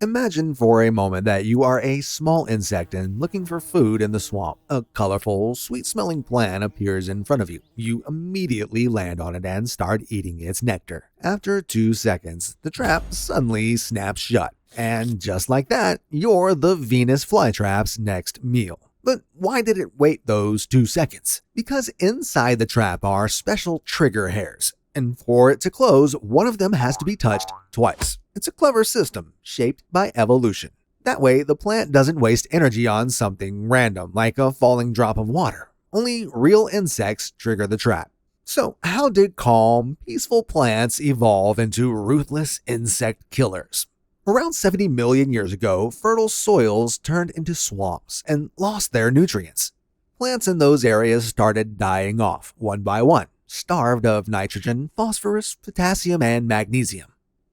Imagine for a moment that you are a small insect and looking for food in the swamp. A colorful, sweet-smelling plant appears in front of you. You immediately land on it and start eating its nectar. After 2 seconds, the trap suddenly snaps shut. And just like that, you're the Venus flytrap's next meal. But why did it wait those 2 seconds? Because inside the trap are special trigger hairs. And for it to close, one of them has to be touched twice. It's a clever system, shaped by evolution. That way, the plant doesn't waste energy on something random, like a falling drop of water. Only real insects trigger the trap. So, how did calm, peaceful plants evolve into ruthless insect killers? Around 70 million years ago, fertile soils turned into swamps and lost their nutrients. Plants in those areas started dying off, one by one, starved of nitrogen, phosphorus, potassium, and magnesium.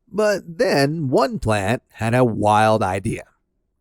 But then one plant had a wild idea.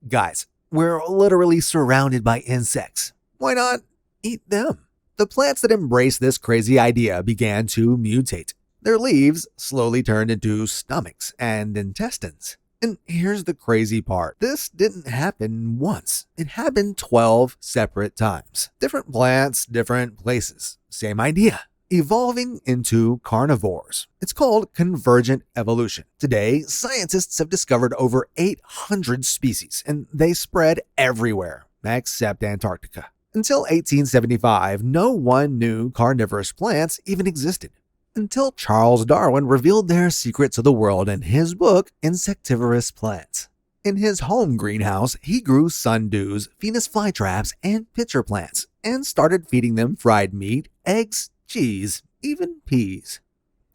Guys, we're literally surrounded by insects. Why not eat them? The plants that embraced this crazy idea began to mutate. Their leaves slowly turned into stomachs and intestines. And here's the crazy part. This didn't happen once. It happened 12 separate times. Different plants, different places. Same idea. Evolving into carnivores. It's called convergent evolution. Today, scientists have discovered over 800 species, and they spread everywhere, except Antarctica. Until 1875, no one knew carnivorous plants even existed. Until Charles Darwin revealed their secret to the world in his book, Insectivorous Plants. In his home greenhouse, he grew sundews, Venus flytraps, and pitcher plants, and started feeding them fried meat, eggs, cheese, even peas.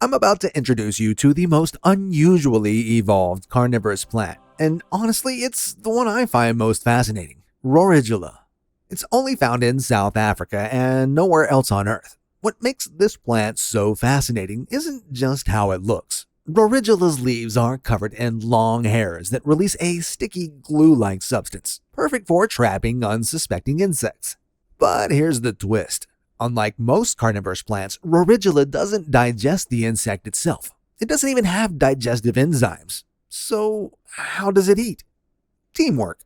I'm about to introduce you to the most unusually evolved carnivorous plant, and honestly, it's the one I find most fascinating, Roridula. It's only found in South Africa and nowhere else on Earth. What makes this plant so fascinating isn't just how it looks. Roridula's leaves are covered in long hairs that release a sticky glue-like substance, perfect for trapping unsuspecting insects. But here's the twist. Unlike most carnivorous plants, Roridula doesn't digest the insect itself. It doesn't even have digestive enzymes. So, how does it eat? Teamwork.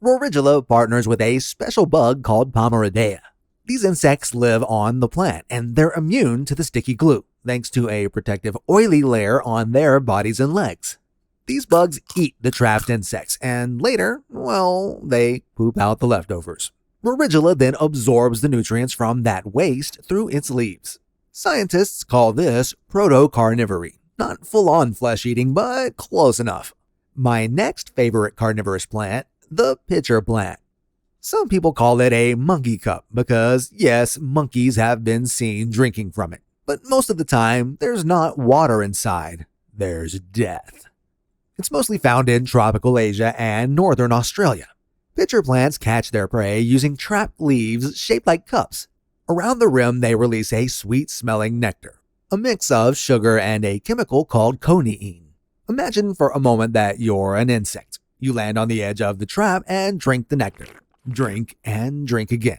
Roridula partners with a special bug called Pomeridea. These insects live on the plant, and they're immune to the sticky glue, thanks to a protective oily layer on their bodies and legs. These bugs eat the trapped insects, and later, well, they poop out the leftovers. Roridula then absorbs the nutrients from that waste through its leaves. Scientists call this proto-carnivory. Not full-on flesh-eating, but close enough. My next favorite carnivorous plant, the pitcher plant. Some people call it a monkey cup because, yes, monkeys have been seen drinking from it. But most of the time, there's not water inside. There's death. It's mostly found in tropical Asia and northern Australia. Pitcher plants catch their prey using trapped leaves shaped like cups. Around the rim, they release a sweet-smelling nectar, a mix of sugar and a chemical called coneine. Imagine for a moment that you're an insect. You land on the edge of the trap and drink the nectar. Drink and drink again.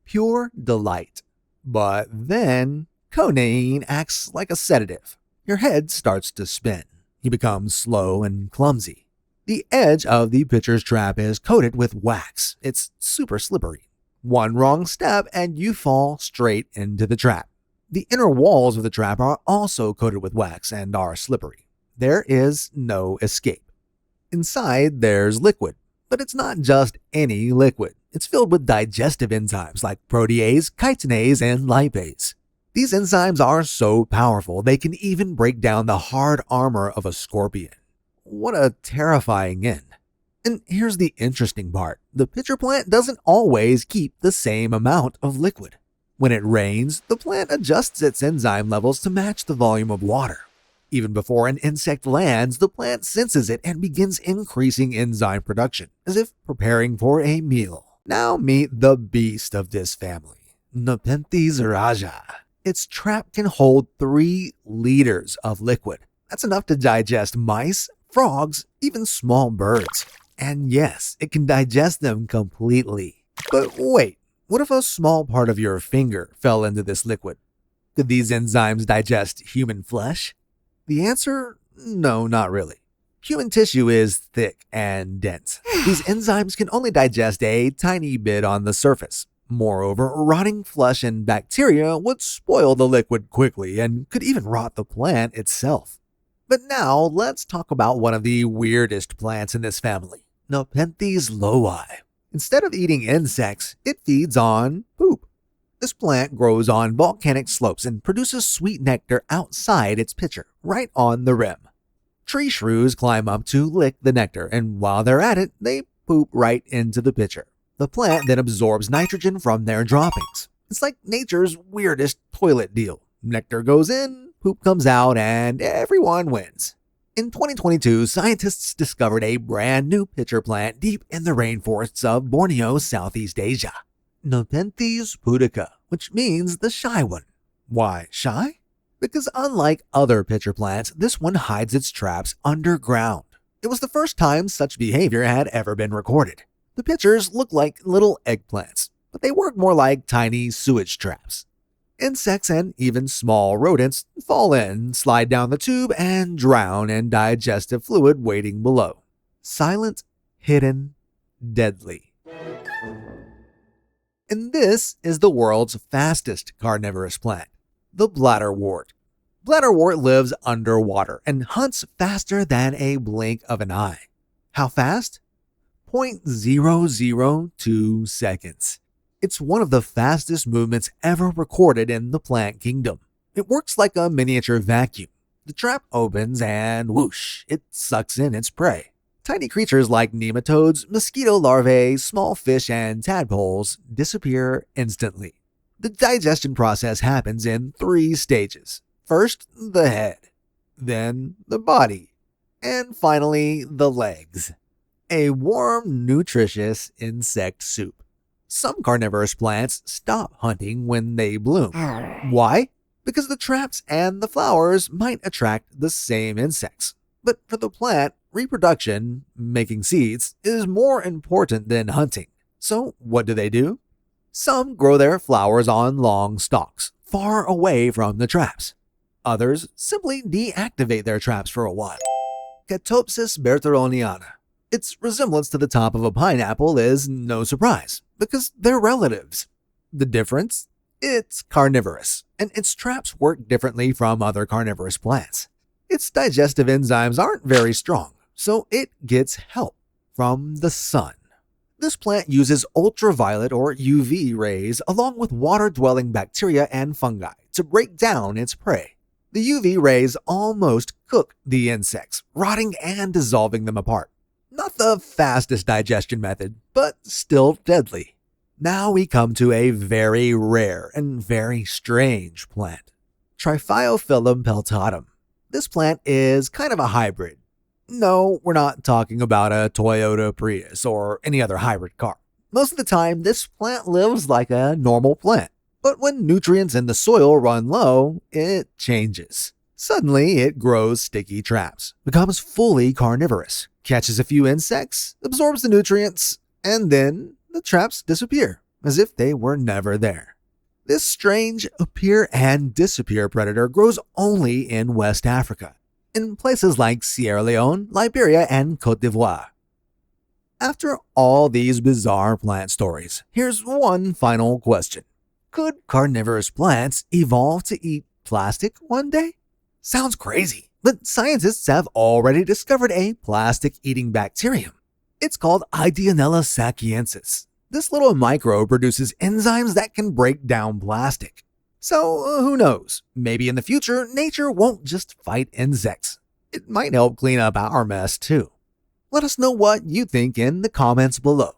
Pure delight. But then, coneine acts like a sedative. Your head starts to spin. You become slow and clumsy. The edge of the pitcher's trap is coated with wax. It's super slippery. One wrong step and you fall straight into the trap. The inner walls of the trap are also coated with wax and are slippery. There is no escape. Inside, there's liquid. But it's not just any liquid. It's filled with digestive enzymes like protease, chitinase, and lipase. These enzymes are so powerful they can even break down the hard armor of a scorpion. What a terrifying end. And here's the interesting part. The pitcher plant doesn't always keep the same amount of liquid. When it rains, the plant adjusts its enzyme levels to match the volume of water. Even before an insect lands, the plant senses it and begins increasing enzyme production, as if preparing for a meal. Now meet the beast of this family, Nepenthes Rajah. Its trap can hold 3 liters of liquid. That's enough to digest mice, frogs, even small birds. And yes, it can digest them completely. But wait, what if a small part of your finger fell into this liquid? Could these enzymes digest human flesh? The answer? No, not really. Human tissue is thick and dense. These enzymes can only digest a tiny bit on the surface. Moreover, rotting flesh and bacteria would spoil the liquid quickly and could even rot the plant itself. But now, let's talk about one of the weirdest plants in this family, Nepenthes lowii. Instead of eating insects, it feeds on poop. This plant grows on volcanic slopes and produces sweet nectar outside its pitcher, right on the rim. Tree shrews climb up to lick the nectar, and while they're at it, they poop right into the pitcher. The plant then absorbs nitrogen from their droppings. It's like nature's weirdest toilet deal. Nectar goes in, poop comes out, and everyone wins. In 2022, scientists discovered a brand new pitcher plant deep in the rainforests of Borneo, Southeast Asia. Nepenthes pudica, which means the shy one. Why shy? Because unlike other pitcher plants, this one hides its traps underground. It was the first time such behavior had ever been recorded. The pitchers look like little eggplants, but they work more like tiny sewage traps. Insects and even small rodents fall in, slide down the tube, and drown in digestive fluid waiting below. Silent, hidden, deadly. And this is the world's fastest carnivorous plant, the bladderwort. Bladderwort lives underwater and hunts faster than a blink of an eye. How fast? 0.002 seconds. It's one of the fastest movements ever recorded in the plant kingdom. It works like a miniature vacuum. The trap opens and whoosh, it sucks in its prey. Tiny creatures like nematodes, mosquito larvae, small fish, and tadpoles disappear instantly. The digestion process happens in 3 stages. First, the head, then the body, and finally the legs. A warm, nutritious insect soup. Some carnivorous plants stop hunting when they bloom. Why? Because the traps and the flowers might attract the same insects. But for the plant, reproduction, making seeds, is more important than hunting. So what do? Some grow their flowers on long stalks, far away from the traps. Others simply deactivate their traps for a while. Catopsis Berteroniana. Its resemblance to the top of a pineapple is no surprise, because they're relatives. The difference? It's carnivorous, and its traps work differently from other carnivorous plants. Its digestive enzymes aren't very strong, so it gets help from the sun. This plant uses ultraviolet or UV rays along with water-dwelling bacteria and fungi to break down its prey. The UV rays almost cook the insects, rotting and dissolving them apart. Not the fastest digestion method, but still deadly. Now we come to a very rare and very strange plant, Triphyophyllum peltatum. This plant is kind of a hybrid. No, we're not talking about a Toyota Prius or any other hybrid car. Most of the time, this plant lives like a normal plant. But when nutrients in the soil run low, it changes. Suddenly, it grows sticky traps, becomes fully carnivorous, catches a few insects, absorbs the nutrients, and then the traps disappear, as if they were never there. This strange appear and disappear predator grows only in West Africa, in places like Sierra Leone, Liberia, and Côte d'Ivoire. After all these bizarre plant stories, here's one final question. Could carnivorous plants evolve to eat plastic one day? Sounds crazy, but scientists have already discovered a plastic-eating bacterium. It's called Ideonella sakiensis. This little microbe produces enzymes that can break down plastic. So who knows? Maybe in the future, nature won't just fight insects. It might help clean up our mess too. Let us know what you think in the comments below.